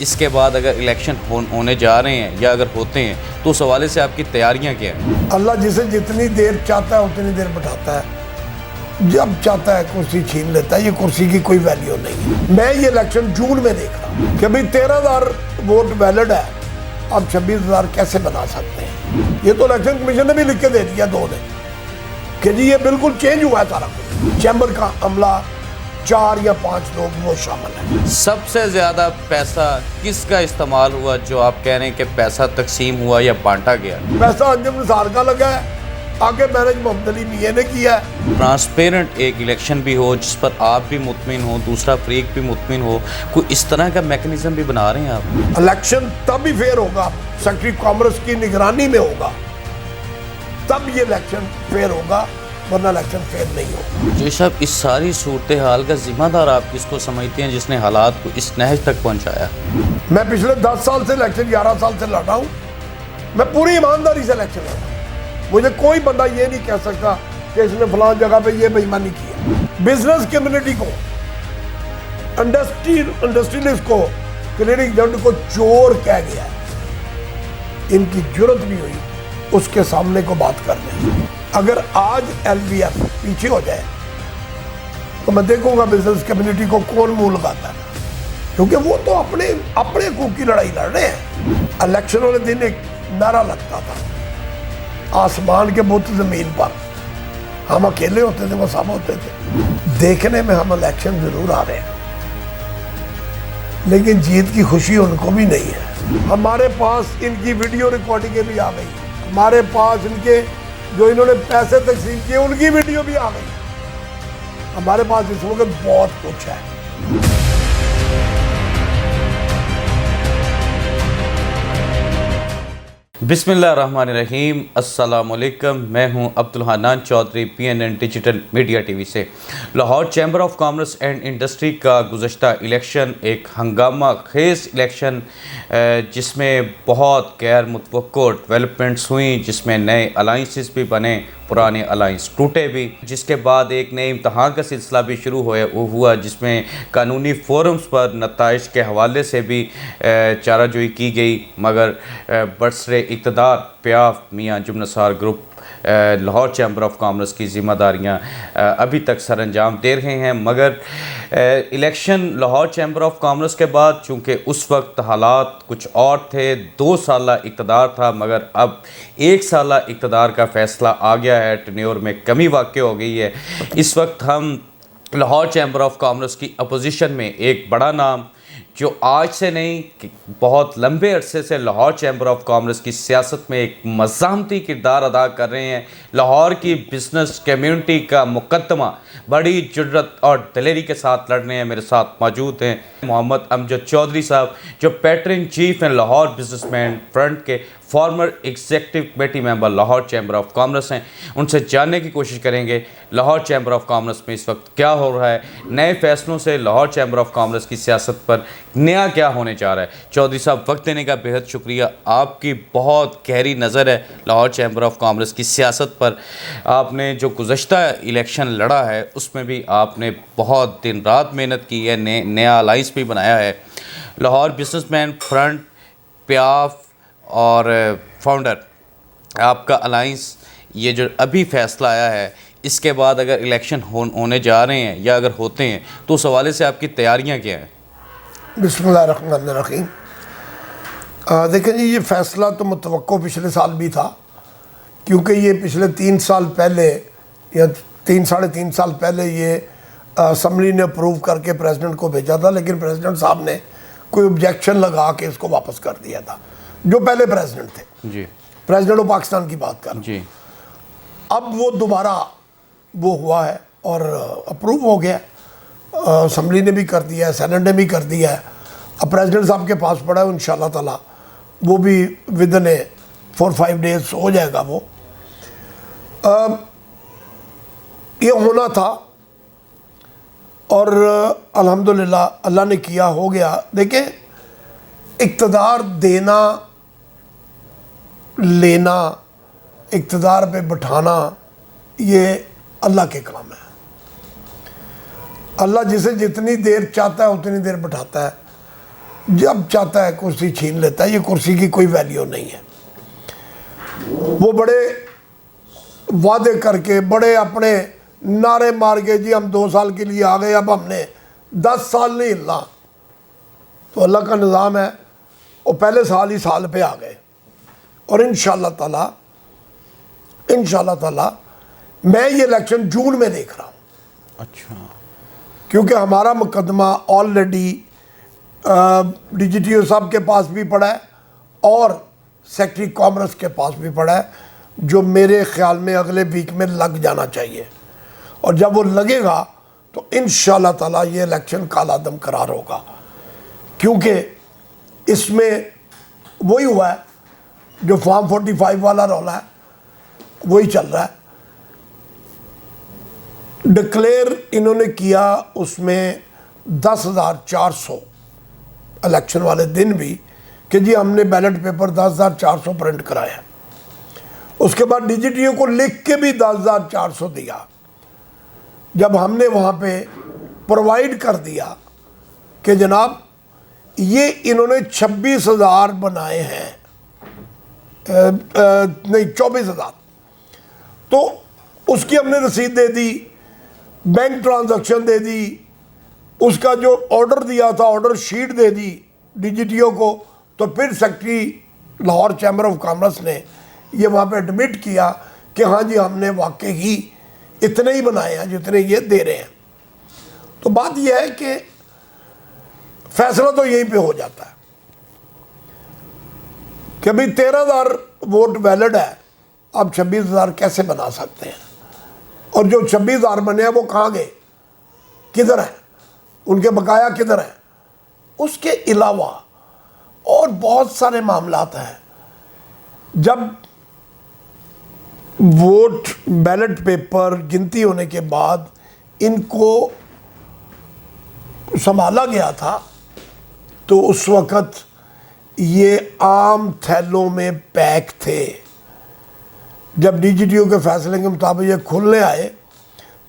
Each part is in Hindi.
इसके बाद अगर इलेक्शन होने जा रहे हैं या अगर होते हैं तो उस हवाले से आपकी तैयारियां क्या हैं? अल्लाह जिसे जितनी देर चाहता है उतनी देर बैठाता है, जब चाहता है कुर्सी छीन लेता है। ये कुर्सी की कोई वैल्यू नहीं है। मैं ये इलेक्शन जून में देख रहा हूँ कि भाई 13,000 वोट वैलिड है, अब 26,000 कैसे बना सकते हैं। ये तो इलेक्शन कमीशन ने भी लिख के दे दिया 2 ने कि जी ये बिल्कुल चेंज हुआ है सारा कुछ। चैम्बर का अमला 4 या 5 लोग वो शामिल हैं। सबसे ज़्यादा पैसा किसका इस्तेमाल हुआ जो आप कह रहे हैं कि पैसा तकसीम हुआ या बांटा गया? पैसा अंजुम निसार का लगा है, आगे मैनेज मोहम्मद अली मियां ने किया है। ट्रांसपेरेंट एक इलेक्शन भी हो जिस पर आप भी मुतमिन हो, दूसरा फरीक भी मुतमिन हो, कोई इस तरह का मैकेनिज्म भी बना रहे हैं आप? इलेक्शन तब ही फेयर होगा, सेक्रेटरी कॉमर्स की निगरानी में होगा, तब ये इलेक्शन फेयर होगा, वरना इलेक्शन फेयर नहीं होगा। जो साहब इस सारी सूरत हाल का जिम्मेदार आप किसको समझते हैं जिसने हालात को इस नहज तक पहुंचाया? मैं पिछले 10 साल से इलेक्शन 11 साल से लड़ रहा हूँ। मैं पूरी ईमानदारी से इलेक्शन लड़ रहा हूँ। मुझे कोई बंदा ये नहीं कह सकता कि इसने फलां जगह पे ये बेईमानी की है। बिजनेस कम्युनिटी को, इंडस्ट्रियलिस्ट को, क्लियरिंग एजेंट को चोर कह गया है। इनकी जुर्रत नहीं हुई उसके सामने को बात करने। अगर आज LBF पीछे हो जाए तो मैं देखूंगा बिजनेस कम्युनिटी को कौन मुंह लगाता है, क्योंकि वो तो अपने हकूक की लड़ाई लड़ रहे हैं। इलेक्शन वाले दिन एक नारा लगता था, आसमान के बुत जमीन पर, हम अकेले होते थे वो सब होते थे। देखने में हम इलेक्शन जरूर आ रहे हैं, लेकिन जीत की खुशी उनको भी नहीं है। हमारे पास इनकी वीडियो रिकॉर्डिंगें भी आ गई, हमारे पास इनके जो इन्होंने पैसे तकसीम किए उनकी वीडियो भी आ गई। हमारे पास इस वक्त बहुत कुछ है। बिस्मिल्लाहिर्रहमानिर्रहीम, अस्सलामुअलैकुम। मैं हूं Abdul Hannan Chaudhry, PNN digital media TV से। Lahore chamber of commerce and industry का गुज़श्ता इलेक्शन एक हंगामा खेज़ इलेक्शन जिसमें बहुत गैर मुतवक्को डेवलपमेंट्स हुई, जिसमें नए अलाइंसेस भी बने, पुराने अलाइंस टूटे भी, जिसके बाद एक नए इम्तहान का सिलसिला भी शुरू हुआ जिसमें कानूनी फोरम्स पर नताइज के हवाले से भी चाराजोई की गई, मगर बरसरे इक़्तिदार प्याफ मियाँ Anjum Nisar group Lahore chamber of commerce की ज़िम्मेदारियाँ अभी तक सर अंजाम दे रहे हैं। मगर election Lahore chamber of commerce के बाद चूँकि उस वक्त हालात कुछ और थे, 2 साला इक़्तिदार था, मगर अब 1 साला इक़्तिदार का फ़ैसला आ गया है, टेन्योर में कमी वाक़ हो गई है। इस वक्त हम लाहौर चैम्बर ऑफ कॉमर्स की अपोजिशन में एक बड़ा नाम जो आज से नहीं बहुत लंबे अरसे से लाहौर चैम्बर ऑफ कॉमर्स की सियासत में एक मज़ामती किरदार अदा कर रहे हैं, लाहौर की बिज़नेस कम्युनिटी का मुकद्दमा बड़ी जुर्रत और दिलेरी के साथ लड़ रहे हैं। मेरे साथ मौजूद हैं मोहम्मद अमजद चौधरी साहब, जो पैटर्न चीफ हैं लाहौर बिजनेसमैन फ्रंट के, farmer executive committee member Lahore chamber of commerce हैं। उनसे जानने की कोशिश करेंगे लाहौर चैम्बर ऑफ कॉमर्स में इस वक्त क्या हो रहा है, नए फैसलों से लाहौर चैम्बर ऑफ कॉमर्स की सियासत पर नया क्या होने जा रहा है। चौधरी साहब, वक्त देने का बेहद शुक्रिया। आपकी बहुत गहरी नज़र है लाहौर चैम्बर ऑफ कॉमर्स की सियासत पर। आपने जो गुज़श्ता इलेक्शन लड़ा है उसमें भी आपने बहुत दिन रात मेहनत की है, नया अलाइंस भी बनाया है। लाहौर बिजनेसमैन फ्रंट, प्याफ और फाउंडर आपका अलाइंस, ये जो अभी फ़ैसला आया है, इसके बाद अगर इलेक्शन होने जा रहे हैं या अगर होते हैं तो उस हवाले से आपकी तैयारियां क्या हैं? बिस्मिल्लाहिर्रहमानिर्रहीम। देखें जी, ये फ़ैसला तो मुतवक्को पिछले साल भी था, क्योंकि ये पिछले 3 साल पहले या 3 साढ़े 3 साल पहले ये असम्बली ने अप्रूव करके प्रेसिडेंट को भेजा था, लेकिन प्रेसिडेंट साहब ने कोई ऑब्जेक्शन लगा के इसको वापस कर दिया था, जो पहले प्रेसिडेंट थे जी, प्रेसिडेंट ऑफ पाकिस्तान की बात कर जी। अब वो दोबारा वो हुआ है और अप्रूव हो गया, असम्बली ने भी कर दिया है, सेनेट ने भी कर दिया है। अब प्रेसिडेंट साहब के पास पड़ा है, इंशाल्लाह ताला वो भी विद इन 4-5 डेज हो जाएगा। वो ये होना था और अल्हम्दुलिल्लाह अल्लाह ने किया, हो गया। देखें, इक़्तिदार देना लेना, इक़्तिदार पे बिठाना, ये अल्लाह के काम है। अल्लाह जिसे जितनी देर चाहता है उतनी देर बिठाता है, जब चाहता है कुर्सी छीन लेता है। ये कुर्सी की कोई वैल्यू नहीं है। वो बड़े वादे करके, बड़े अपने नारे मार के, जी हम 2 साल के लिए आ गए, अब हमने 10 साल नहीं हिलना। तो अल्लाह का निज़ाम है, वो पहले साल ही साल पे आ गए। और इंशाअल्लाह ताला मैं ये इलेक्शन जून में देख रहा हूँ। अच्छा। क्योंकि हमारा मुकदमा ऑलरेडी DGTO साहब के पास भी पड़ा है और सेक्रेटरी कॉमर्स के पास भी पड़ा है, जो मेरे ख्याल में अगले वीक में लग जाना चाहिए। और जब वो लगेगा तो इंशाअल्लाह ताला ये इलेक्शन कालादम करार होगा। क्योंकि इसमें वही हुआ है जो फॉर्म 45 वाला रौला है, वही चल रहा है। डिक्लेयर इन्होंने किया उसमें 10,400 इलेक्शन वाले दिन भी कि जी हमने बैलेट पेपर 10,400 प्रिंट कराया। उसके बाद DGTO को लिख के भी 10,400 दिया। जब हमने वहाँ पे प्रोवाइड कर दिया कि जनाब ये इन्होंने 26,000 बनाए हैं, नहीं 24,000, तो उसकी हमने रसीद दे दी, बैंक ट्रांजैक्शन दे दी, उसका जो ऑर्डर दिया था ऑर्डर शीट दे दी DGTO को। तो फिर secretary Lahore chamber of commerce ने ये वहाँ पे एडमिट किया कि हाँ जी हमने वाकई ही इतने ही बनाए हैं जितने ये दे रहे हैं। तो बात यह है कि फैसला तो यहीं पे हो जाता है कि भाई 13,000 वोट वैलिड है, अब 26,000 कैसे बना सकते हैं। और जो 26,000 बने हैं वो कहाँ गए, किधर है, उनके बकाया किधर है। उसके अलावा और बहुत सारे मामलात हैं। जब वोट बैलेट पेपर गिनती होने के बाद इनको संभाला गया था तो उस वक़्त ये आम थैलों में पैक थे। जब DGTO के फैसले के मुताबिक ये खुलने आए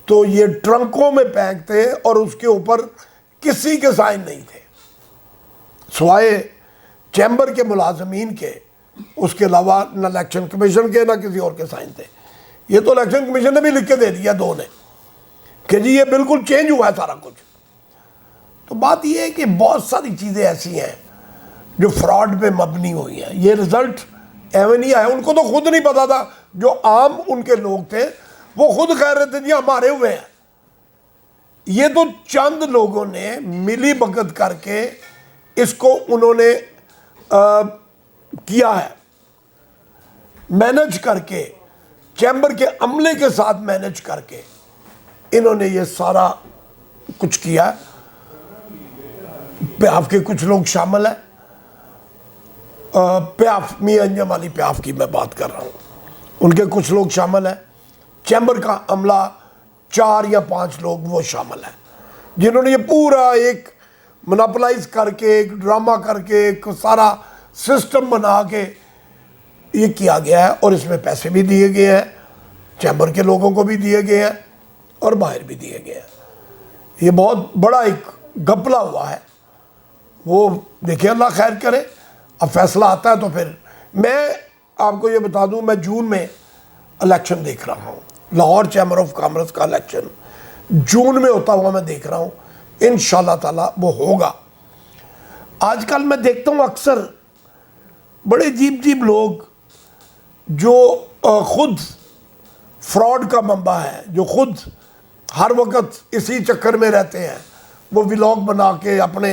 तो ये ट्रंकों में पैक थे और उसके ऊपर किसी के साइन नहीं थे सिवाय चैम्बर के मुलाजमीन के। उसके अलावा न इलेक्शन कमीशन के ना किसी और के साइन थे। ये तो इलेक्शन कमीशन ने भी लिख के दे दिया 2 ने कि जी ये बिल्कुल चेंज हुआ है सारा कुछ। तो बात ये है कि बहुत सारी चीज़ें ऐसी हैं जो फ्रॉड पे मबनी हुई हैं। ये रिज़ल्ट एवं नहीं आया, उनको तो खुद नहीं पता था। जो आम उनके लोग थे वो खुद कह रहे थे जी हमारे हुए हैं। ये तो चंद लोगों ने मिली भगत करके इसको उन्होंने किया है, मैनेज करके, चैम्बर के अमले के साथ मैनेज करके इन्होंने ये सारा कुछ किया। प्याफ के कुछ लोग शामिल हैं, प्याफ मियां अंजम वाली प्याफ की मैं बात कर रहा हूँ, उनके कुछ लोग शामिल हैं। चैम्बर का अमला 4 या 5 लोग वो शामिल हैं जिन्होंने ये पूरा एक मोनोपोलाइज करके, एक ड्रामा करके, एक सारा सिस्टम बना के ये किया गया है। और इसमें पैसे भी दिए गए हैं, चैम्बर के लोगों को भी दिए गए हैं और बाहर भी दिए गए हैं। ये बहुत बड़ा एक घपला हुआ है। वो देखिए अल्लाह खैर करे, अब फैसला आता है तो फिर मैं आपको ये बता दूं, मैं जून में इलेक्शन देख रहा हूँ। लाहौर चैम्बर ऑफ कॉमर्स का इलेक्शन जून में होता हुआ मैं देख रहा हूँ। इंशाअल्लाह ताला वो होगा। आजकल मैं देखता हूँ अक्सर बड़े अजीब लोग जो खुद फ्रॉड का मंबा है, जो खुद हर वक्त इसी चक्कर में रहते हैं, वो व्लॉग बना के अपने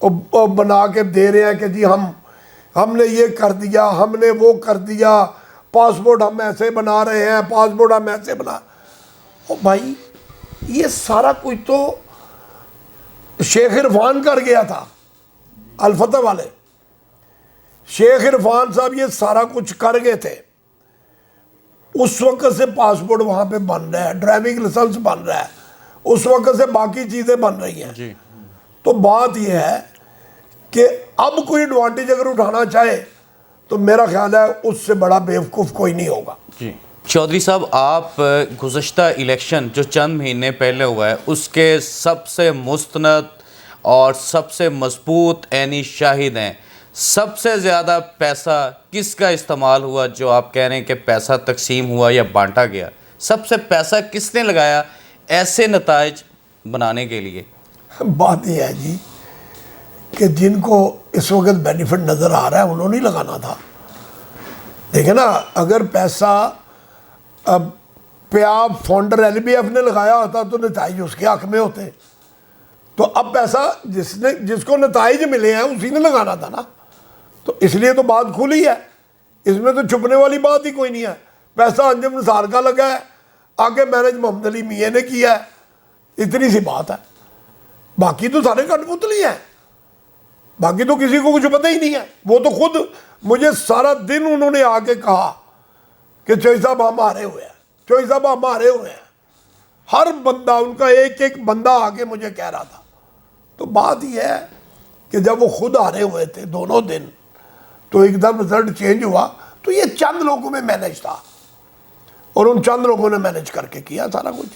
बना के दे रहे हैं कि जी हमने ये कर दिया, हमने वो कर दिया, पासपोर्ट हम ऐसे बना रहे हैं, पासपोर्ट हम ऐसे बना। ओ भाई ये सारा कुछ तो शेख इरफान कर गया था, अलफतह वाले शेख इरफान साहब ये सारा कुछ कर गए थे। उस वक्त से पासपोर्ट वहाँ पे बन रहा है, ड्राइविंग लाइसेंस बन रहा है, उस वक्त से बाकी चीज़ें बन रही हैं जी। तो बात यह है कि अब कोई एडवांटेज अगर उठाना चाहे तो मेरा ख्याल है उससे बड़ा बेवकूफ़ कोई नहीं होगा जी। चौधरी साहब, आप गुज़श्ता इलेक्शन जो चंद महीने पहले हुआ है उसके सबसे मुस्तनद और सबसे मजबूत ऐनी शाहिद हैं। सबसे ज़्यादा पैसा किसका इस्तेमाल हुआ, जो आप कह रहे हैं कि पैसा तकसीम हुआ या बांटा गया, सबसे पैसा किसने लगाया ऐसे नताइज बनाने के लिए? बात यह है जी कि जिनको इस वक्त बेनिफिट नज़र आ रहा है उन्होंने ही लगाना था। देखिए ना, अगर पैसा अब प्याब फाउंडर LBF ने लगाया होता तो नताइज उसके हक में होते। तो अब पैसा जिसको नताइज मिले हैं उसी ने लगाना था ना। तो इसलिए तो बात खुली है, इसमें तो छुपने वाली बात ही कोई नहीं है। पैसा अंजुम निसार का लगा है, आगे मैनेज मोहम्मद अली मियाँ ने किया है, इतनी सी बात है। बाकी तो सारे कठपुतली हैं, बाकी तो किसी को कुछ पता ही नहीं है। वो तो खुद मुझे सारा दिन उन्होंने आके कहा कि चौधरी साहब हम हारे हुए हैं, चौधरी साहब हम हारे हुए हैं। हर बंदा, उनका एक एक बंदा आके मुझे कह रहा था। तो बात यह है कि जब वो खुद हारे हुए थे दोनों दिन, तो एकदम रिजल्ट चेंज हुआ। तो ये चंद लोगों में मैनेज था और उन चंद लोगों ने मैनेज करके किया सारा कुछ।